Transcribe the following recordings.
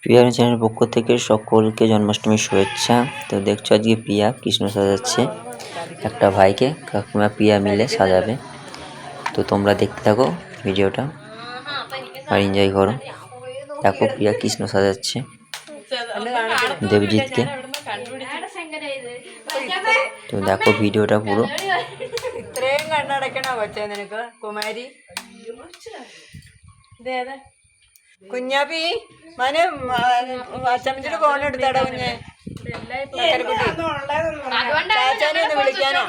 প্রিয়া চ্যানেলের পক্ষ থেকে সকলকে জন্মাষ্টমীর শুভেচ্ছা। তো দেখছো আজকে প্রিয়া কৃষ্ণ সাজাচ্ছে, একটা ভাইকে কাকিমা প্রিয়া মিলে সাজাবে। তো তোমরা দেখতে থাকো ভিডিওটা আর এনজয় করো। দেখো প্রিয়া কৃষ্ণ সাজাচ্ছে দেবজিৎকে। তো দেখো ভিডিওটা পুরো। കുഞ്ഞാപ്പി മനെ അച്ചമ്മച്ചിട്ട് ഫോൺ എടുത്താടാ കുഞ്ഞെ. ചാച്ചാനെ ഒന്ന് വിളിക്കാനോ?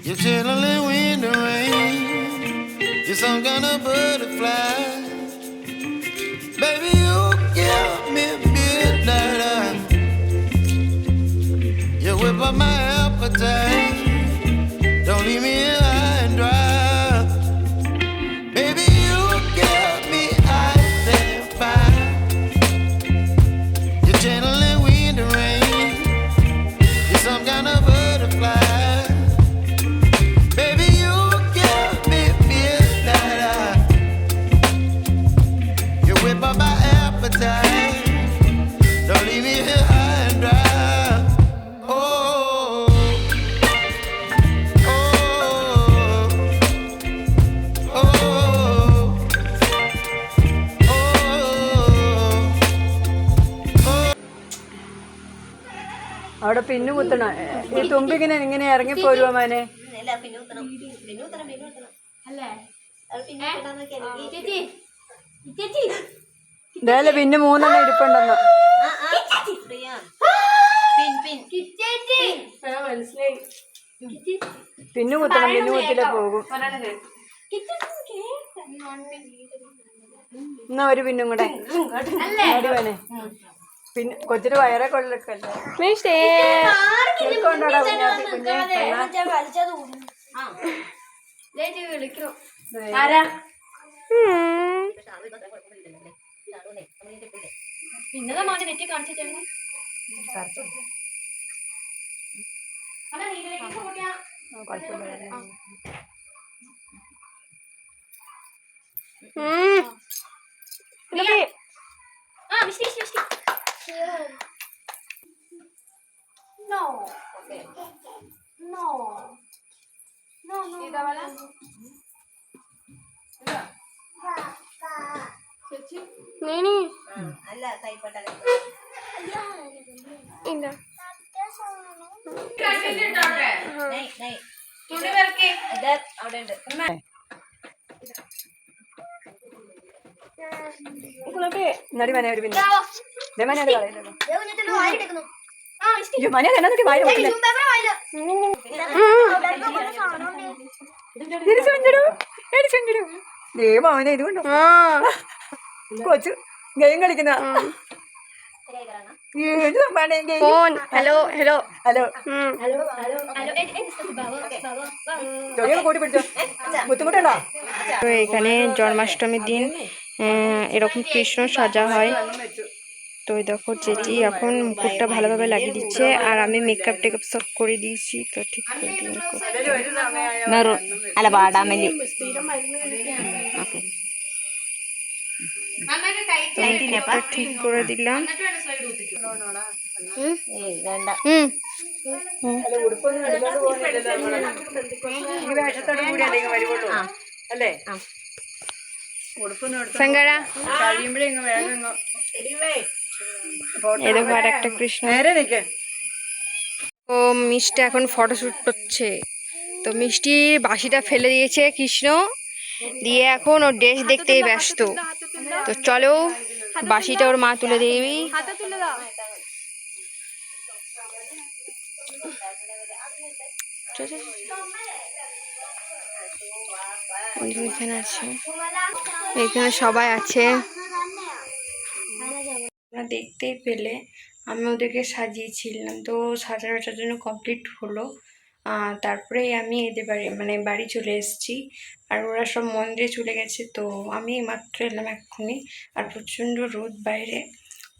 You're chilling in the rain. You're some kind of butterfly. Baby, you give me midnight. You whip up my appetite. Don't leave me high and dry. Baby, you give me ice and fire. You're channeling wind and rain. You're some kind of butterfly. Don't leave me here high and dry. Oh, oh, oh, അവിടെ pin കുത്തണം. ഈ തുമ്പിങ്ങനെ ഇങ്ങനെ ഇറങ്ങിപ്പോരുവോ മോനെ? ഇതേലെ പിന്നെ 3 ഇരിപ്പുണ്ടെന്ന്. Pin കുത്തണം, pin കുത്തിലേ പോകും. എന്നാ ഒരു പിന്നും കൂടെ അടിവനെ. പിന്നെ കൊച്ചിന് വയറെ കൊള്ളക്കല്ലേ കൊണ്ടോടാ കുഞ്ഞാപ്പി. കുഞ്ഞെ പിന്നതാ മോനെ നെറ്റി കാണിച്ചു Mishti Mishti Mishti No. Okay. No. No, no. ¿Y Dabala? Nini. അല്ല കൈപ്പട്ട ഇല്ല. അവിടെ ഉണ്ട് നടി മന ഒരു പിന്നെ Bravo. മനത് കളയുന്നല്ലോ ദേവനത്തിനു വായിട്ടെക്കുന്നു. ആ മിഷ്ടി. മന എന്നൊക്കെ വായ ഏയ് ചുമ്പേപ്പറ വായില്ല. ഗെയിം അവനെ ഇതുകൊണ്ടോ കൊച്ചു ഗെയിം കളിക്കുന്ന phone hello hello hello Halo, bawa, ജോലിയൊക്കെ കൂട്ടി പിടിച്ചോ ബുദ്ധിമുട്ടുണ്ടോ তো এখানে জন্মাষ্টমীর দিন এরকম কৃষ্ণ সাজা হয় তো এই দেখো যেটি এখন মুকুটটা ভালোভাবে লাগিয়ে দিচ্ছে আর আমি মেকআপ টেকআপ সব করে দিয়েছি তো ঠিক করে দিন മെറൂൺ അല്ല വാടാമല്ലി ഓക്കെ মুকুটটা ঠিক করে দিলাম വേണ്ട ഈ വേഷത്തോട് കൂടി അല്ലെങ്കിൽ വരുവുള്ളൂ അല്ലേ ഉടുപ്പൊന്നും എടുത്ത് সাঙ্গারা കഴിയുമ്പോഴേ ഇങ്ങ് വേഗം এই দেখো আর একটা কৃষ্ণ നേരെ നിൽക്ക് তো মিষ্টি এখন ফটোশ্যুট করছে তো মিষ্টি বাঁশিটা ফেলে দিয়েছে কৃষ্ণ দিয়ে এখন ওর ড্রেস দেখতেই ব্যস্ত তো চলো বাঁশিটা ওর মা তুলে দিবি এখানে আছে এখানে সবাই আছে তোমরা দেখতেই পেলে আমি ওদেরকে সাজিয়েছিলাম তো সাজানোটার জন্য কমপ্লিট হলো তারপরে আমি এদের বাড়ি মানে বাড়ি চলে এসেছি আর ওরা সব মন্দিরে চলে গেছে তো আমি মাত্র এলাম এক্ষুনি আর প্রচণ্ড রোদ বাইরে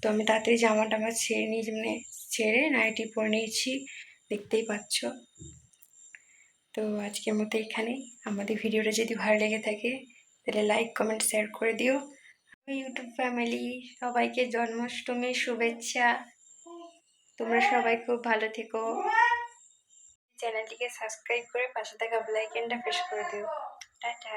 তো আমি তাড়াতাড়ি জামা টামা ছেড়ে নিয়ে মানে ছেড়ে নাইটি পরে নিয়েছি দেখতেই পাচ্ছ তো আজকের মতো এখানেই আমাদের ভিডিওটা যদি ভালো লেগে থাকে তাহলে লাইক কমেন্ট শেয়ার করে দিও ইউটিউব ফ্যামিলি সবাইকে জন্মাষ্টমীর শুভেচ্ছা তোমরা সবাই খুব ভালো থেকো চ্যানেলটিকে সাবস্ক্রাইব করে পাশে থাকা বেল আইকনটা প্রেস করে দিও টাটা